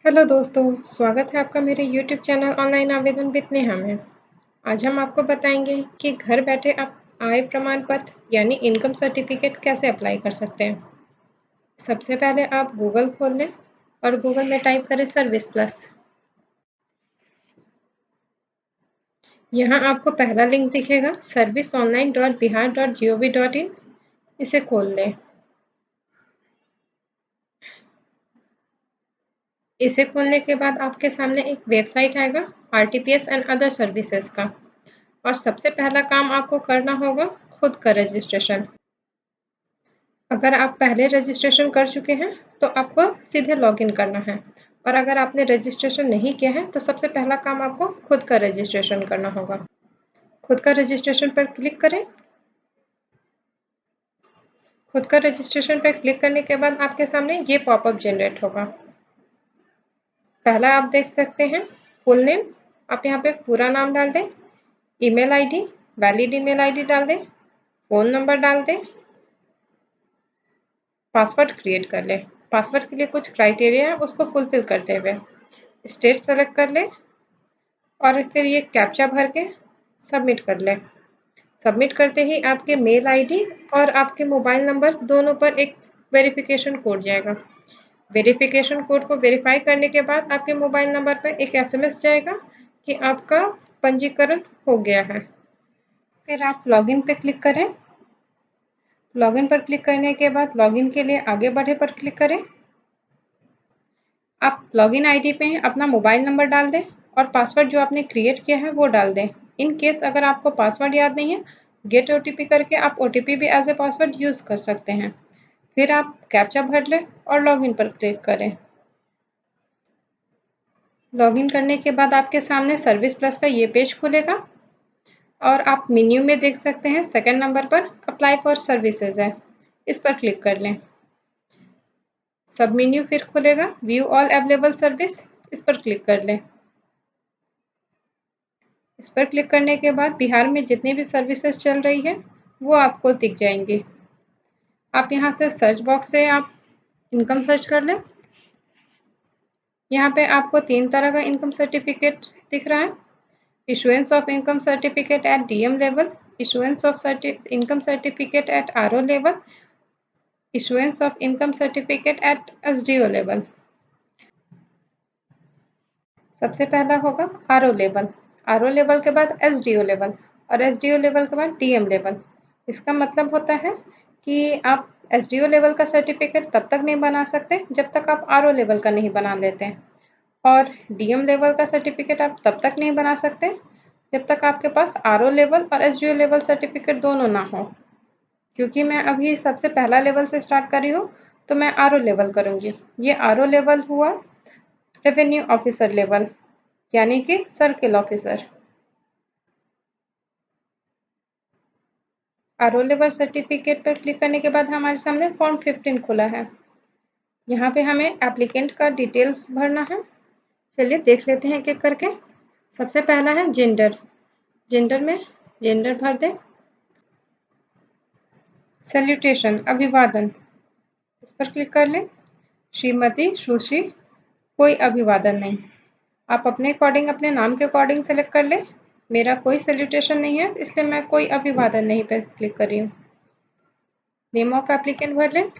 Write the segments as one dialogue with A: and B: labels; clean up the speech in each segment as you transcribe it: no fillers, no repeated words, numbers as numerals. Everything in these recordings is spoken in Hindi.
A: हेलो दोस्तों, स्वागत है आपका मेरे यूट्यूब चैनल ऑनलाइन आवेदन विद नेहा में। आज हम आपको बताएंगे कि घर बैठे आप आय प्रमाण पत्र यानी इनकम सर्टिफिकेट कैसे अप्लाई कर सकते हैं। सबसे पहले आप गूगल खोल लें और गूगल में टाइप करें सर्विस प्लस। यहाँ आपको पहला लिंक दिखेगा serviceonline.bihar.gov.in। इसे खोल लें। इसे खोलने के बाद आपके सामने एक वेबसाइट आएगा RTPS एंड अदर सर्विसेज का। और सबसे पहला काम आपको करना होगा खुद का रजिस्ट्रेशन। अगर आप पहले रजिस्ट्रेशन कर चुके हैं तो आपको सीधे लॉगिन करना है, और अगर आपने रजिस्ट्रेशन नहीं किया है तो सबसे पहला काम आपको खुद का रजिस्ट्रेशन करना होगा। खुद का रजिस्ट्रेशन पर क्लिक करें। खुद का रजिस्ट्रेशन पर क्लिक करने के बाद आपके सामने ये पॉपअप जनरेट होगा। पहला आप देख सकते हैं फुल नेम, आप यहाँ पे पूरा नाम डाल दें, email ID, valid email ID डाल दें, फ़ोन नंबर डाल दें, पासवर्ड क्रिएट कर लें। पासवर्ड के लिए कुछ क्राइटेरिया है, उसको फुलफिल करते हुए स्टेट सेलेक्ट कर लें और फिर ये कैप्चा भर के सबमिट कर लें। सबमिट करते ही आपके मेल आईडी और आपके मोबाइल नंबर दोनों पर एक वेरिफिकेशन कोड जाएगा। वेरिफिकेशन कोड को वेरीफाई करने के बाद आपके मोबाइल नंबर पर एक SMS जाएगा कि आपका पंजीकरण हो गया है। फिर आप लॉगिन पे क्लिक करें। लॉगिन पर क्लिक करने के बाद लॉगिन के लिए आगे बढ़े पर क्लिक करें। आप लॉगिन आईडी पे अपना मोबाइल नंबर डाल दें और पासवर्ड जो आपने क्रिएट किया है वो डाल दें। इन केस अगर आपको पासवर्ड याद नहीं है, गेट OTP करके आप OTP भी एज ए पासवर्ड यूज़ कर सकते हैं। फिर आप कैप्चा भर लें और लॉगिन पर क्लिक करें। लॉगिन करने के बाद आपके सामने सर्विस प्लस का ये पेज खुलेगा और आप मेन्यू में देख सकते हैं सेकंड नंबर पर अप्लाई फॉर सर्विसेज है, इस पर क्लिक कर लें। सब मेन्यू फिर खुलेगा व्यू ऑल अवेलेबल सर्विस, इस पर क्लिक कर लें। इस पर क्लिक करने के बाद बिहार में जितनी भी सर्विसेज चल रही है वो आपको दिख जाएंगी। आप यहाँ से सर्च बॉक्स से आप इनकम सर्च कर लें। यहाँ पे आपको 3 तरह का इनकम सर्टिफिकेट दिख रहा है। Issuance of income certificate at DM level, issuance of income certificate at RO level, issuance of income certificate at SDO level. सबसे पहला होगा RO लेवल, RO लेवल के बाद SDO लेवल और SDO लेवल के बाद DM लेवल। इसका मतलब होता है कि आप SDO लेवल का सर्टिफिकेट तब तक नहीं बना सकते जब तक आप RO लेवल का नहीं बना लेते हैं, और DM लेवल का सर्टिफिकेट आप तब तक नहीं बना सकते जब तक आपके पास RO लेवल और SDO लेवल सर्टिफिकेट दोनों ना हो। क्योंकि मैं अभी सबसे पहला लेवल से स्टार्ट कर रही हूँ तो मैं RO लेवल करूँगी। ये RO लेवल हुआ रेवेन्यू ऑफिसर लेवल, यानी कि circle officer. RO level certificate पर क्लिक करने के बाद हमारे सामने फॉर्म 15 खुला है। यहाँ पे हमें एप्लीकेंट का डिटेल्स भरना है। चलिए देख लेते हैं एक एक करके। सबसे पहला है जेंडर। जेंडर में जेंडर भर दें। सैल्यूटेशन अभिवादन, इस पर क्लिक कर लें। श्रीमती, सुश्री, कोई अभिवादन नहीं। आप अपने अकॉर्डिंग अपने नाम के अकॉर्डिंग सेलेक्ट कर लें। मेरा कोई सैल्यूटेशन नहीं है इसलिए मैं कोई अभिवादन नहीं पर क्लिक कर रही हूँ। नेम ऑफ एप्लीकेंट भर लें।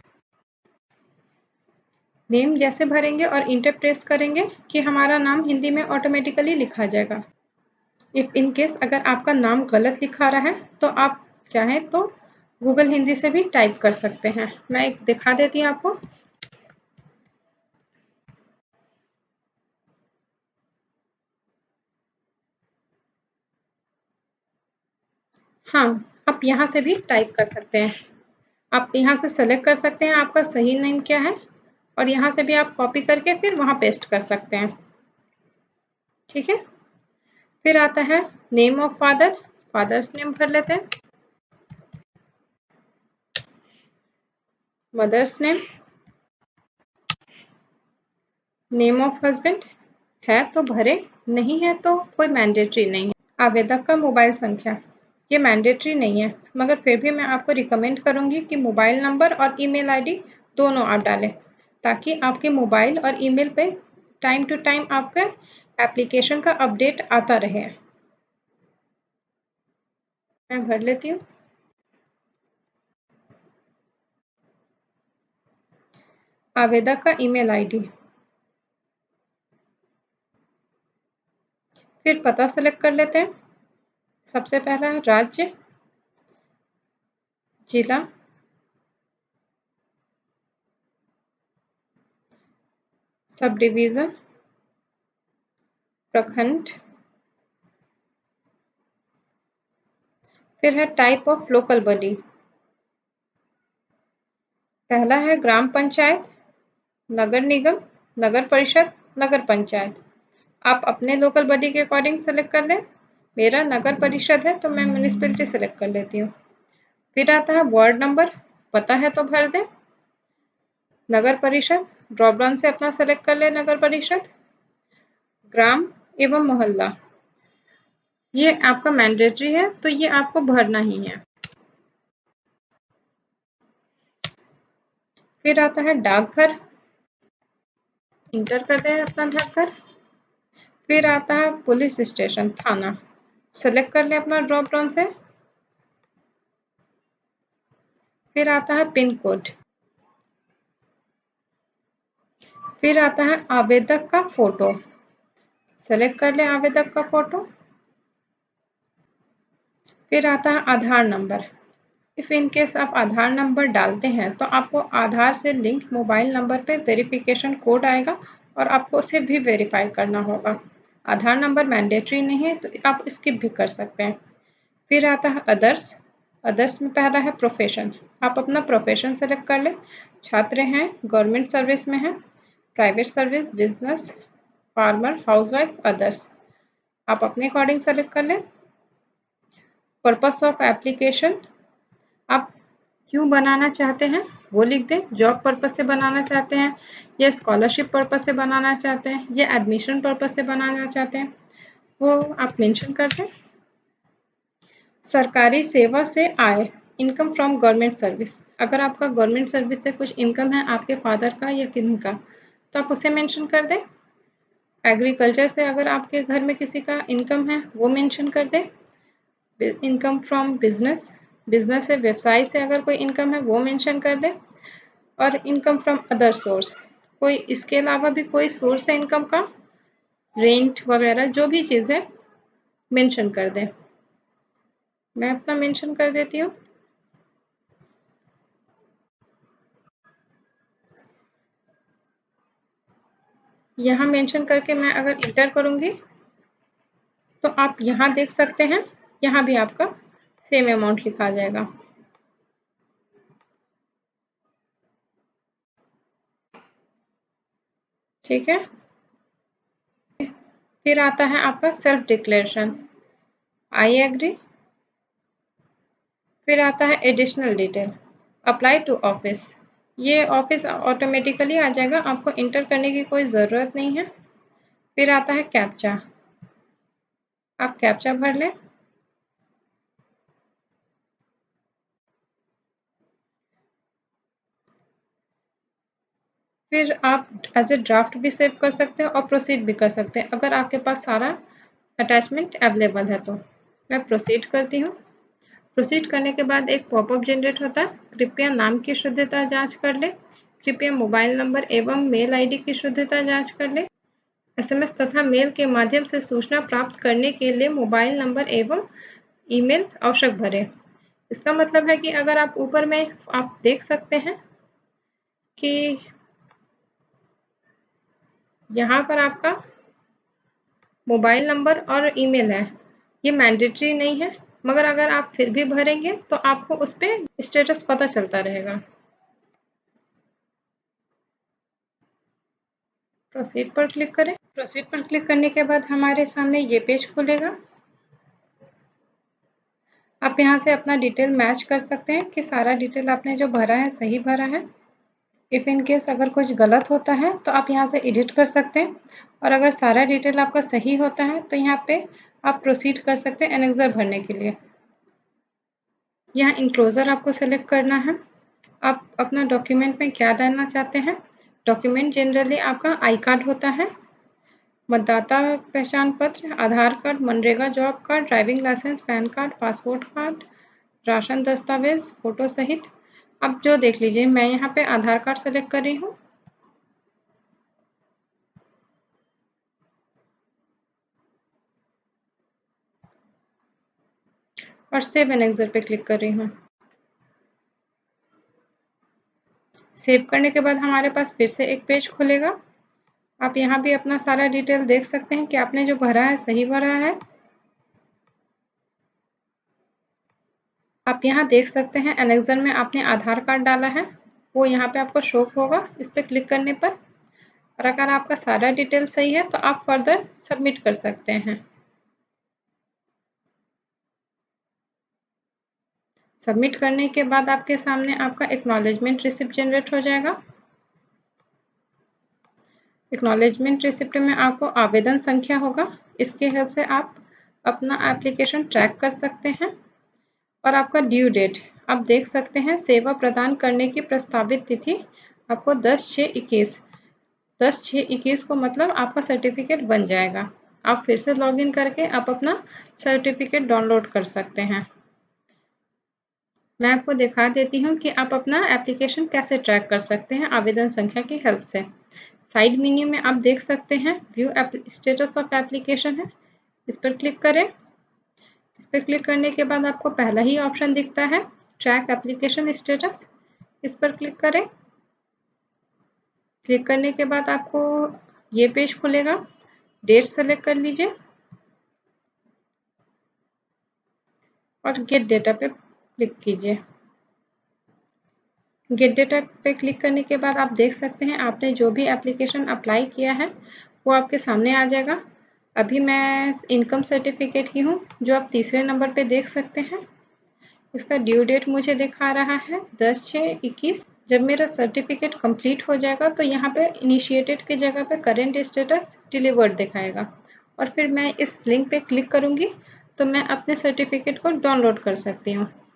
A: नेम जैसे भरेंगे और इंटर प्रेस करेंगे कि हमारा नाम हिंदी में ऑटोमेटिकली लिखा जाएगा। इफ़ इन केस अगर आपका नाम गलत लिखा रहा है तो आप चाहें तो गूगल हिंदी से भी टाइप कर सकते हैं। मैं एक दिखा देती हूँ आपको। हाँ, आप यहाँ से भी टाइप कर सकते हैं। आप यहाँ से सेलेक्ट कर सकते हैं आपका सही नेम क्या है, और यहाँ से भी आप कॉपी करके फिर वहाँ पेस्ट कर सकते हैं। ठीक है। फिर आता है name of father, father's name भर लेते हैं। Mother's name, name of husband है तो भरे, नहीं है तो कोई मैंडेटरी नहीं है। आवेदक का मोबाइल संख्या, ये मैंडेटरी नहीं है मगर फिर भी मैं आपको रिकमेंड करूँगी कि मोबाइल नंबर और ईमेल आईडी दोनों आप डालें, ताकि आपके मोबाइल और ईमेल पे टाइम टू टाइम आपका एप्लीकेशन का अपडेट आता रहे। मैं भर लेती हूँ। आवेदक का ईमेल आईडी, फिर पता सेलेक्ट कर लेते हैं। सबसे पहला है राज्य, जिला, सब डिवीज़न, प्रखंड, फिर है टाइप ऑफ लोकल बॉडी। पहला है ग्राम पंचायत, नगर निगम, नगर परिषद, नगर पंचायत। आप अपने लोकल बॉडी के अकॉर्डिंग सेलेक्ट कर लें। मेरा नगर परिषद है तो मैं म्यूनिसिपैलिटी सेलेक्ट कर लेती हूँ। फिर आता है वार्ड नंबर, पता है तो भर दें। नगर परिषद, ड्रॉप डाउन से अपना सेलेक्ट कर ले नगर परिषद। ग्राम एवं मोहल्ला, ये आपका मैंडेटरी है तो ये आपको भरना ही है। फिर आता है डाकघर, इंटर कर दें अपना डाकघर। फिर आता है पुलिस स्टेशन, थाना, सेलेक्ट कर लें अपना ड्रॉप डाउन से। फिर आता है पिन कोड। फिर आता है आवेदक का फोटो, सेलेक्ट कर लें आवेदक का फोटो। फिर आता है आधार नंबर। इफ़ इन केस आप आधार नंबर डालते हैं तो आपको आधार से लिंक मोबाइल नंबर पे वेरिफिकेशन कोड आएगा और आपको उसे भी वेरीफाई करना होगा। आधार नंबर मैंडेटरी नहीं है तो आप स्किप भी कर सकते हैं। फिर आता है अदर्स। अदर्स में पहला है प्रोफेशन, आप अपना प्रोफेशन सेलेक्ट कर लें। छात्र हैं, गवर्नमेंट सर्विस में हैं, private service, business, farmer, housewife, others, आप अपने अकॉर्डिंग सेलेक्ट कर लें। पर्पस ऑफ एप्लीकेशन, आप क्यों बनाना चाहते हैं वो लिख दें। जॉब पर्पस से बनाना चाहते हैं या स्कॉलरशिप पर्पस से बनाना चाहते हैं या एडमिशन पर्पस से बनाना चाहते हैं वो आप मेंशन कर दें। सरकारी सेवा से आय, इनकम फ्रॉम गवर्नमेंट सर्विस, अगर आपका गवर्नमेंट सर्विस से कुछ इनकम है आपके फादर का या किन्हीं का तो आप उसे मेंशन कर दें। एग्रीकल्चर से अगर आपके घर में किसी का इनकम है वो मेंशन कर दें। इनकम फ्रॉम बिजनेस, बिजनेस से, व्यवसाय से अगर कोई इनकम है वो मेंशन कर दें। और इनकम फ्रॉम अदर सोर्स, कोई इसके अलावा भी कोई सोर्स है इनकम का, रेंट वगैरह जो भी चीज़ है मेंशन कर दें। मैं अपना मेंशन कर देती हूँ। यहाँ मेंशन करके मैं अगर इंटर करूँगी तो आप यहाँ देख सकते हैं, यहाँ भी आपका सेम अमाउंट लिखा जाएगा। ठीक है। फिर आता है आपका सेल्फ डिक्लेरेशन, आई एग्री। फिर आता है additional detail, apply to office, ये ऑफिस ऑटोमेटिकली आ जाएगा, आपको इंटर करने की कोई ज़रूरत नहीं है। फिर आता है कैप्चा, आप कैप्चा भर लें। फिर आप एज ए ड्राफ्ट भी सेव कर सकते हैं और प्रोसीड भी कर सकते हैं अगर आपके पास सारा अटैचमेंट अवेलेबल है तो। मैं प्रोसीड करती हूँ। प्रोसीड करने के बाद एक पॉपअप जनरेट होता है, कृपया नाम की शुद्धता जांच कर ले, कृपया मोबाइल नंबर एवं मेल आईडी की शुद्धता जांच कर ले, एसएमएस तथा मेल के माध्यम से सूचना प्राप्त करने के लिए मोबाइल नंबर एवं ईमेल आवश्यक भरें। इसका मतलब है कि अगर आप ऊपर में आप देख सकते हैं कि यहाँ पर आपका मोबाइल नंबर और ईमेल है, ये मैंडेटरी नहीं है, मगर अगर आप फिर भी भरेंगे तो आपको उस पर स्टेटस पता चलता रहेगा। प्रोसीड पर क्लिक करें। प्रोसीड पर क्लिक करने के बाद हमारे सामने ये पेज खुलेगा। आप यहाँ से अपना डिटेल मैच कर सकते हैं कि सारा डिटेल आपने जो भरा है सही भरा है। इफ़ इन केस अगर कुछ गलत होता है तो आप यहाँ से एडिट कर सकते हैं और अगर सारा डिटेल आपका सही होता है तो यहाँ पे आप प्रोसीड कर सकते हैं एनेक्सर भरने के लिए। यहाँ इंक्लोजर आपको सेलेक्ट करना है, आप अपना डॉक्यूमेंट में क्या डालना चाहते हैं। डॉक्यूमेंट जनरली आपका आई कार्ड होता है मतदाता पहचान पत्र, Aadhaar card, MNREGA job card, driving licence, PAN card, passport card, ration दस्तावेज, फोटो सहित। अब जो देख लीजिए, मैं यहाँ पे आधार कार्ड सेलेक्ट कर रही हूँ और सेव एनेक्सर पे क्लिक कर रही हूँ। सेव करने के बाद हमारे पास फिर से एक पेज खुलेगा। आप यहाँ भी अपना सारा डिटेल देख सकते हैं कि आपने जो भरा है सही भरा है। आप यहाँ देख सकते हैं एनेक्सर में आपने आधार कार्ड डाला है, वो यहाँ पे आपको शो होगा इस पर क्लिक करने पर। और अगर आपका सारा डिटेल सही है तो आप फर्दर सबमिट कर सकते हैं। सबमिट करने के बाद आपके सामने आपका एक्नॉलेजमेंट रिसिप्ट जनरेट हो जाएगा। एक्नॉलेजमेंट रिसिप्ट में आपको आवेदन संख्या होगा, इसके हेल्प से आप अपना एप्लीकेशन ट्रैक कर सकते हैं। और आपका ड्यू डेट आप देख सकते हैं, सेवा प्रदान करने की प्रस्तावित तिथि आपको 10/6/21 को मतलब आपका सर्टिफिकेट बन जाएगा। आप फिर से लॉगिन करके आप अपना सर्टिफिकेट डाउनलोड कर सकते हैं। मैं आपको दिखा देती हूँ कि आप अपना एप्लीकेशन कैसे ट्रैक कर सकते हैं आवेदन संख्या की हेल्प से। साइड मेन्यू में आप देख सकते हैं व्यू स्टेटस ऑफ एप्लीकेशन है, इस पर क्लिक करें। इस पर क्लिक करने के बाद आपको पहला ही ऑप्शन दिखता है ट्रैक एप्लीकेशन स्टेटस, इस पर क्लिक करें। क्लिक करने के बाद आपको ये पेज खुलेगा। डेट सेलेक्ट कर लीजिए और गेट डेटा पे क्लिक कीजिए। गेट डेटा पे क्लिक करने के बाद आप देख सकते हैं आपने जो भी एप्लीकेशन अप्लाई किया है वो आपके सामने आ जाएगा। अभी मैं इनकम सर्टिफिकेट की हूँ, जो आप तीसरे नंबर पे देख सकते हैं। इसका ड्यू डेट मुझे दिखा रहा है 10/6/21। जब मेरा सर्टिफिकेट कंप्लीट हो जाएगा तो यहाँ पे इनिशिएटेड की जगह पे करेंट स्टेटस डिलीवर्ड दिखाएगा और फिर मैं इस लिंक पे क्लिक करूँगी तो मैं अपने सर्टिफिकेट को डाउनलोड कर सकती हूँ।